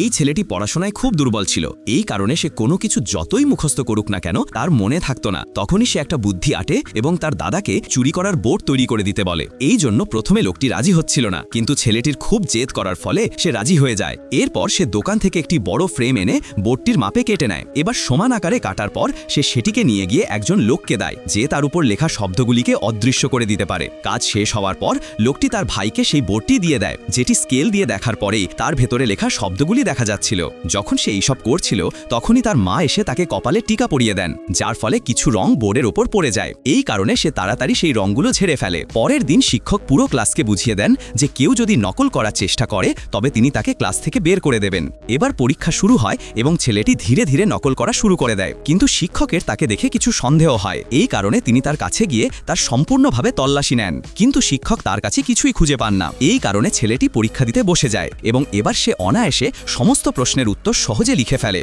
এই ছেলেটি পড়াশোনায় খুব দুর্বল ছিল। এই কারণে সে কোনো কিছু যতই মুখস্থ করুক না কেন তার মনে থাকতো না। তখনই সে একটা বুদ্ধি আটে এবং তার দাদাকে চুরি করার বোর্ড তৈরি করে দিতে বলে। এই জন্য প্রথমে লোকটি রাজি হচ্ছিল না, কিন্তু ছেলেটির খুব জেদ করার ফলে সে রাজি হয়ে যায়। এরপর সে দোকান থেকে একটি বড় ফ্রেম এনে বোর্ডটির মাপে কেটে নেয়। এবার সমান আকারে কাটার পর সে সেটিকে নিয়ে গিয়ে একজন লোককে দেয়, যে তার উপর লেখা শব্দগুলিকে অদৃশ্য করে দিতে পারে। কাজ শেষ হওয়ার পর লোকটি তার ভাইকে সেই বোর্ডটি দিয়ে দেয়, যেটি স্কেল দিয়ে দেখার পরেই তার ভেতরে লেখা শব্দগুলি দেখা যাচ্ছিল। যখন সে এইসব করছিল তখনই তার মা এসে তাকে কপালে টিকা পরিয়ে দেন, যার ফলে কিছু রং বোর্ডের ওপর পড়ে যায়। এই কারণে সে তাড়াতাড়ি সেই রংগুলো ঝেড়ে ফেলে। পরের দিন শিক্ষক পুরো ক্লাসকে বুঝিয়ে দেন যে কেউ যদি নকল করার চেষ্টা করে তবে তিনি তাকে ক্লাস থেকে বের করে দেবেন। এবার পরীক্ষা শুরু হয় এবং ছেলেটি ধীরে ধীরে নকল করা শুরু করে দেয়, কিন্তু শিক্ষকের তাকে দেখে কিছু সন্দেহ হয়। এই কারণে তিনি তার কাছে গিয়ে তার সম্পূর্ণভাবে তল্লাশি নেন, কিন্তু শিক্ষক তার কাছে কিছুই খুঁজে পান না। এই কারণে ছেলেটি পরীক্ষা দিতে বসে যায় এবং এবার সে অনায়াসে সমস্ত প্রশ্নের উত্তর সহজে লিখে ফেলে।